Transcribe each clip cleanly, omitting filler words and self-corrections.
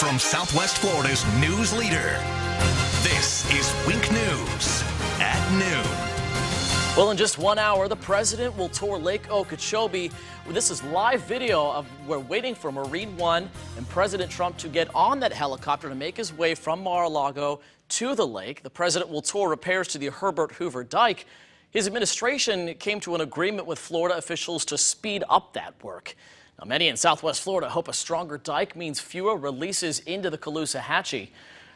from Southwest Florida's news leader. This is Wink News at noon. Well, in just 1 hour, the president will tour Lake Okeechobee. This is live video of we're waiting for Marine One and President Trump to get on that helicopter to make his way from Mar-a-Lago to the lake. The president will tour repairs to the Herbert Hoover Dike. His administration came to an agreement with Florida officials to speed up that work. Now, many in Southwest Florida hope a stronger dike means fewer releases into the Caloosahatchee.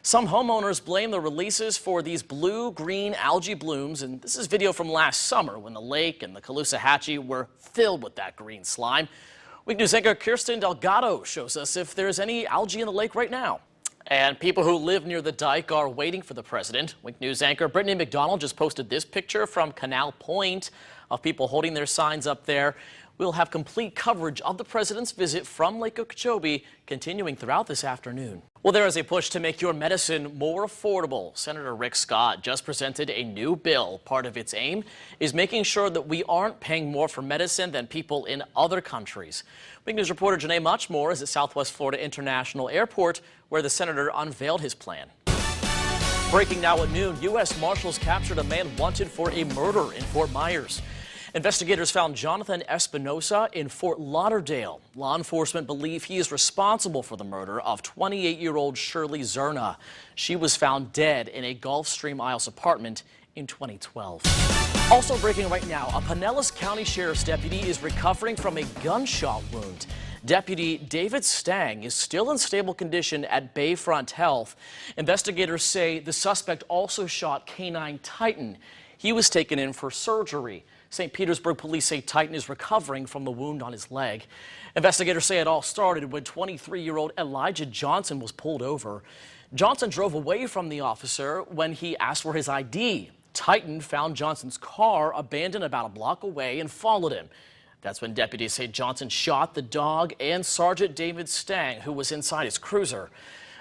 Some homeowners blame the releases for these blue-green algae blooms, and this is video from last summer when the lake and the Caloosahatchee were filled with that green slime. Wink News anchor Kirsten Delgado shows us if there's any algae in the lake right now. And people who live near the dike are waiting for the president. Wink News anchor Brittany McDonald just posted this picture from Canal Point of people holding their signs up there. We'll have complete coverage of the president's visit from Lake Okeechobee continuing throughout this afternoon. Well, there is a push to make your medicine more affordable. Senator Rick Scott just presented a new bill. Part of its aim is making sure that we aren't paying more for medicine than people in other countries. Wink News reporter Janae Muchmore is at Southwest Florida International Airport, where the senator unveiled his plan. Breaking now at noon, U.S. Marshals captured a man wanted for a murder in Fort Myers. Investigators found Jonathan Espinosa in Fort Lauderdale. Law enforcement believe he is responsible for the murder of 28-year-old Shirley Zerna. She was found dead in a Gulfstream Isles apartment in 2012. Also breaking right now, a Pinellas County Sheriff's deputy is recovering from a gunshot wound. Deputy David Stang is still in stable condition at Bayfront Health. Investigators say the suspect also shot Canine Titan. He was taken in for surgery. St. Petersburg police say Titan is recovering from the wound on his leg. Investigators say it all started when 23-year-old Elijah Johnson was pulled over. Johnson drove away from the officer when he asked for his ID. Titan found Johnson's car abandoned about a block away and followed him. That's when deputies say Johnson shot the dog and Sergeant David Stang, who was inside his cruiser.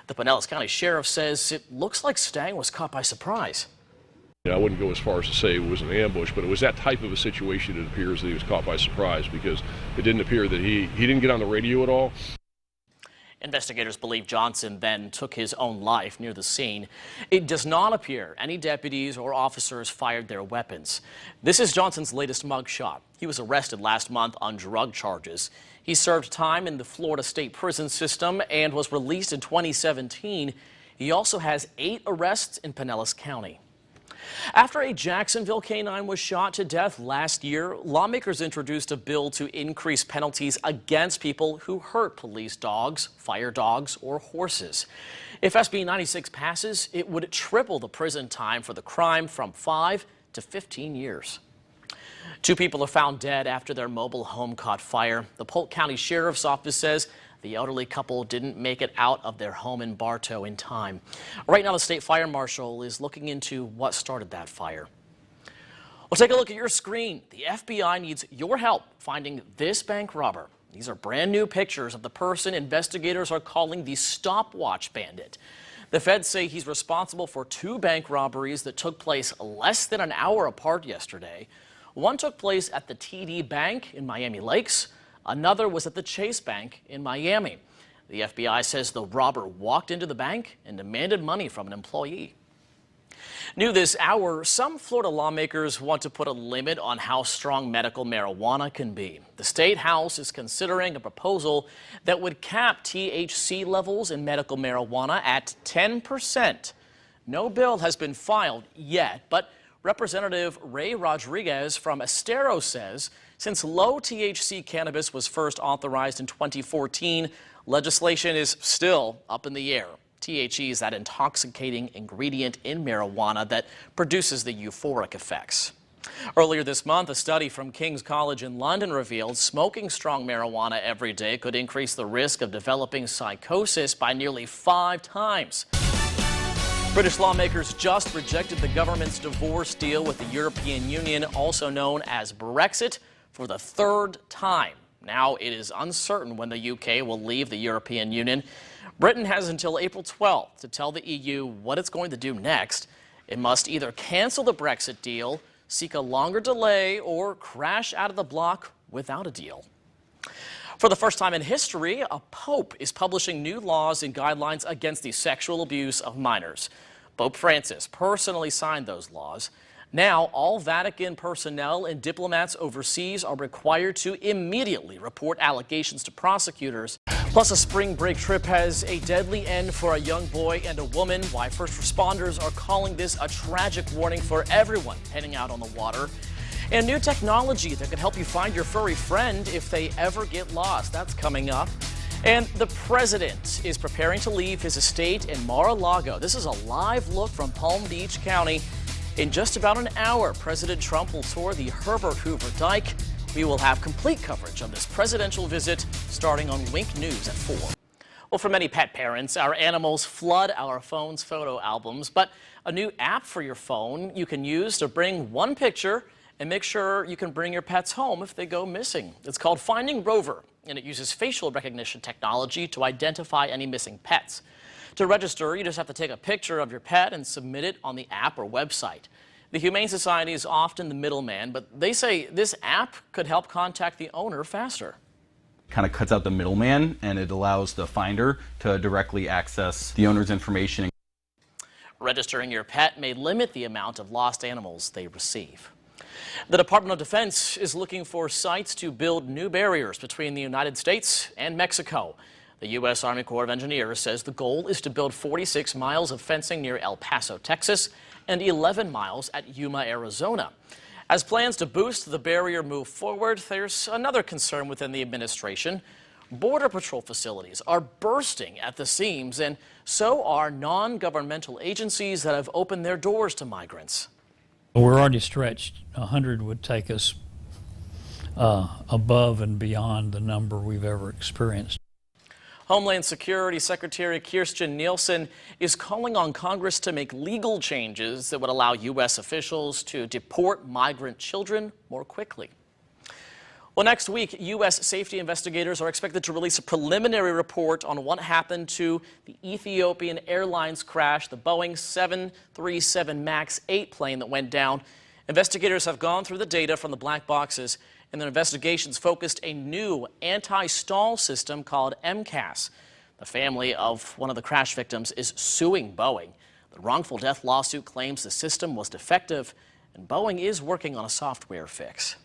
The Pinellas County Sheriff says it looks like Stang was caught by surprise. I wouldn't go as far as to say it was an ambush, but it was that type of a situation. It appears that he was caught by surprise because it didn't appear that he didn't get on the radio at all. Investigators believe Johnson then took his own life near the scene. It does not appear any deputies or officers fired their weapons. This is Johnson's latest mugshot. He was arrested last month on drug charges. He served time in the Florida State Prison System and was released in 2017. He also has 8 arrests in Pinellas County. After a Jacksonville canine was shot to death last year, lawmakers introduced a bill to increase penalties against people who hurt police dogs, fire dogs, or horses. If SB 96 passes, it would triple the prison time for the crime from 5 to 15 years. 2 people are found dead after their mobile home caught fire. The Polk County Sheriff's Office says the elderly couple didn't make it out of their home in Bartow in time. Right now, the state fire marshal is looking into what started that fire. Well, take a look at your screen. The FBI needs your help finding this bank robber. These are brand new pictures of the person investigators are calling the stopwatch bandit. The feds say he's responsible for 2 bank robberies that took place less than an hour apart yesterday. One took place at the TD Bank in Miami Lakes. Another was at the Chase Bank in Miami. The FBI says the robber walked into the bank and demanded money from an employee. New this hour, some Florida lawmakers want to put a limit on how strong medical marijuana can be. The State House is considering a proposal that would cap THC levels in medical marijuana at 10%. No bill has been filed yet, but Representative Ray Rodriguez from Estero says since low THC cannabis was first authorized in 2014, legislation is still up in the air. THC is that intoxicating ingredient in marijuana that produces the euphoric effects. Earlier this month, a study from King's College in London revealed smoking strong marijuana every day could increase the risk of developing psychosis by nearly 5 times. British lawmakers just rejected the government's divorce deal with the European Union, also known as Brexit, for the 3rd time. Now it is uncertain when the UK will leave the European Union. Britain has until April 12th to tell the EU what it's going to do next. It must either cancel the Brexit deal, seek a longer delay, or crash out of the bloc without a deal. For the first time in history, a pope is publishing new laws and guidelines against the sexual abuse of minors. Pope Francis personally signed those laws. Now, all Vatican personnel and diplomats overseas are required to immediately report allegations to prosecutors. Plus, a spring break trip has a deadly end for a young boy and a woman. Why first responders are calling this a tragic warning for everyone heading out on the water. And new technology that can help you find your furry friend if they ever get lost. That's coming up. And the president is preparing to leave his estate in Mar-a-Lago. This is a live look from Palm Beach County. In just about an hour, President Trump will tour the Herbert Hoover Dike. We will have complete coverage of this presidential visit starting on Wink News at 4. Well, for many pet parents, our animals flood our phone's photo albums, but a new app for your phone you can use to bring one picture and make sure you can bring your pets home if they go missing. It's called Finding Rover, and it uses facial recognition technology to identify any missing pets. To register, you just have to take a picture of your pet and submit it on the app or website. The Humane Society is often the middleman, but they say this app could help contact the owner faster. Kind of cuts out the middleman, and it allows the finder to directly access the owner's information. Registering your pet may limit the amount of lost animals they receive. The Department of Defense is looking for sites to build new barriers between the United States and Mexico. The U.S. Army Corps of Engineers says the goal is to build 46 miles of fencing near El Paso, Texas, and 11 miles at Yuma, Arizona. As plans to boost the barrier move forward, there's another concern within the administration. Border Patrol facilities are bursting at the seams, and so are non-governmental agencies that have opened their doors to migrants. We're already stretched. 100 would take us above and beyond the number we've ever experienced. Homeland Security Secretary Kirstjen Nielsen is calling on Congress to make legal changes that would allow U.S. officials to deport migrant children more quickly. Well, next week, U.S. safety investigators are expected to release a preliminary report on what happened to the Ethiopian Airlines crash, the Boeing 737 MAX 8 plane that went down. Investigators have gone through the data from the black boxes, and their investigations focused a new anti-stall system called MCAS. The family of one of the crash victims is suing Boeing. The wrongful death lawsuit claims the system was defective, and Boeing is working on a software fix.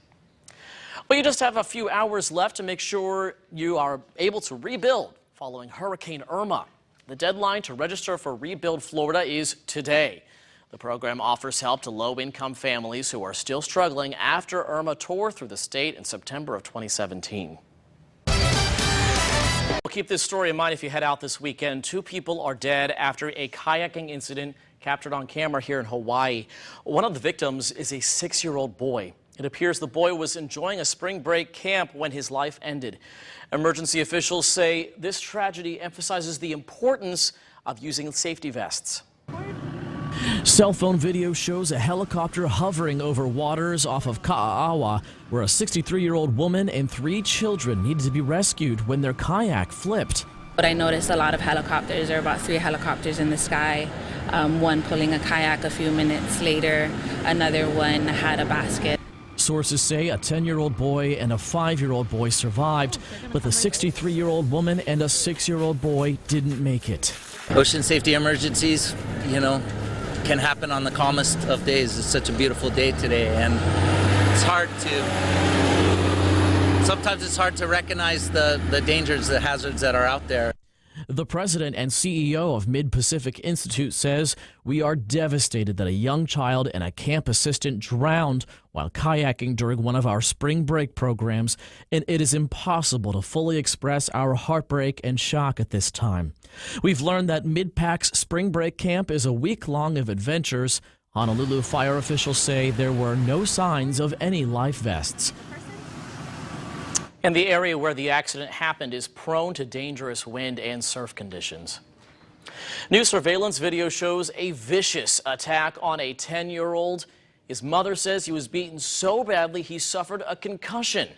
Well, you just have a few hours left to make sure you are able to rebuild following Hurricane Irma. The deadline to register for Rebuild Florida is today. The program offers help to low-income families who are still struggling after Irma tore through the state in September of 2017. Well, keep this story in mind if you head out this weekend. 2 people are dead after a kayaking incident captured on camera here in Hawaii. One of the victims is a 6-year-old boy. It appears the boy was enjoying a spring break camp when his life ended. Emergency officials say this tragedy emphasizes the importance of using safety vests. Cell phone video shows a helicopter hovering over waters off of Ka'awa, where a 63-year-old woman and 3 children needed to be rescued when their kayak flipped. But I noticed a lot of helicopters. There were about 3 helicopters in the sky. One pulling a kayak a few minutes later. Another one had a basket. Sources say a 10-year-old boy and a 5-year-old boy survived, but the 63-year-old woman and a 6-year-old boy didn't make it. Ocean safety emergencies, can happen on the calmest of days. It's such a beautiful day today, and sometimes it's hard to recognize the dangers, the hazards that are out there. The president and CEO of Mid-Pacific Institute says, "We are devastated that a young child and a camp assistant drowned while kayaking during one of our spring break programs, and it is impossible to fully express our heartbreak and shock at this time. We've learned that Mid-Pac's spring break camp is a week long of adventures. Honolulu fire officials say there were no signs of any life vests." And the area where the accident happened is prone to dangerous wind and surf conditions. New surveillance video shows a vicious attack on a 10-year-old. His mother says he was beaten so badly he suffered a concussion.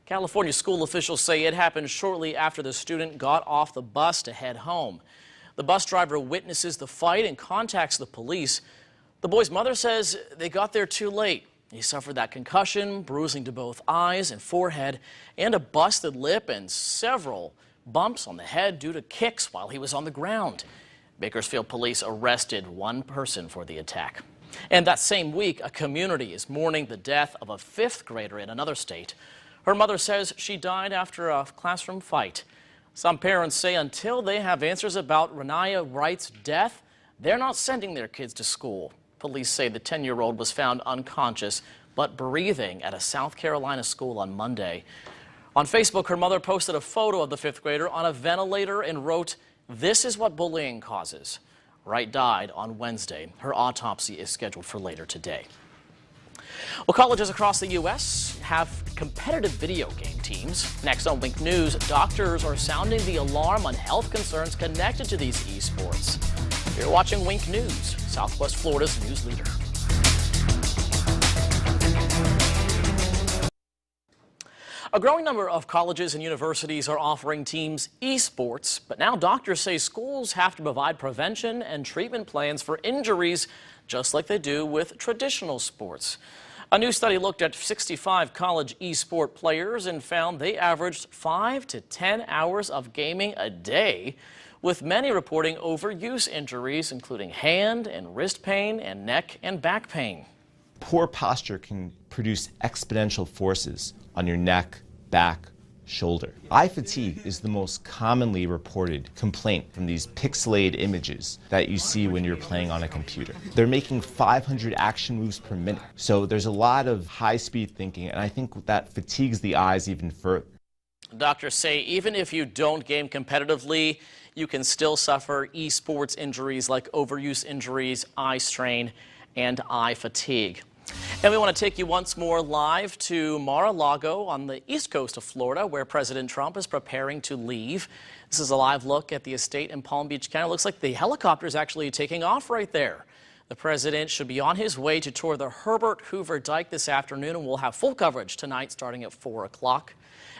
California school officials say it happened shortly after the student got off the bus to head home. The bus driver witnesses the fight and contacts the police. The boy's mother says they got there too late. He suffered that concussion, bruising to both eyes and forehead, and a busted lip and several bumps on the head due to kicks while he was on the ground. Bakersfield police arrested one person for the attack. And that same week, a community is mourning the death of a 5th grader in another state. Her mother says she died after a classroom fight. Some parents say until they have answers about Renaya Wright's death, they're not sending their kids to school. Police say the 10-year-old was found unconscious but breathing at a South Carolina school on Monday. On Facebook, her mother posted a photo of the 5th grader on a ventilator and wrote, "This is what bullying causes." Wright died on Wednesday. Her autopsy is scheduled for later today. Well, colleges across the U.S. have competitive video game teams. Next on Wink News, doctors are sounding the alarm on health concerns connected to these esports. You're watching Wink News, Southwest Florida's news leader. A growing number of colleges and universities are offering teams esports, but now doctors say schools have to provide prevention and treatment plans for injuries just like they do with traditional sports. A new study looked at 65 college esport players and found they averaged 5 to 10 hours of gaming a day, with many reporting overuse injuries, including hand and wrist pain and neck and back pain. Poor posture can produce exponential forces on your neck, back, shoulder. Eye fatigue is the most commonly reported complaint from these pixelated images that you see when you're playing on a computer. They're making 500 action moves per minute, so there's a lot of high-speed thinking, and I think that fatigues the eyes even further. Doctors say even if you don't game competitively, you can still suffer esports injuries like overuse injuries, eye strain, and eye fatigue. And we want to take you once more live to Mar-a-Lago on the east coast of Florida, where President Trump is preparing to leave. This is a live look at the estate in Palm Beach County. It looks like the helicopter is actually taking off right there. The president should be on his way to tour the Herbert Hoover Dike this afternoon, and we'll have full coverage tonight starting at 4 o'clock.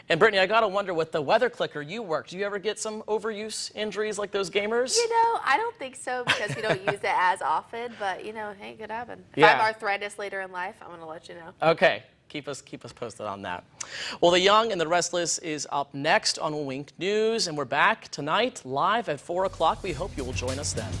And Brittany, I gotta wonder, with the weather clicker you work, do you ever get some overuse injuries like those gamers? You know, I don't think so because we don't use it as often, but you know, hey, it could happen. If Yeah. I have arthritis later in life, I'm gonna let you know. Okay, keep us posted on that. Well, The Young and the Restless is up next on Wink News, and we're back tonight live at 4 o'clock. We hope you will join us then.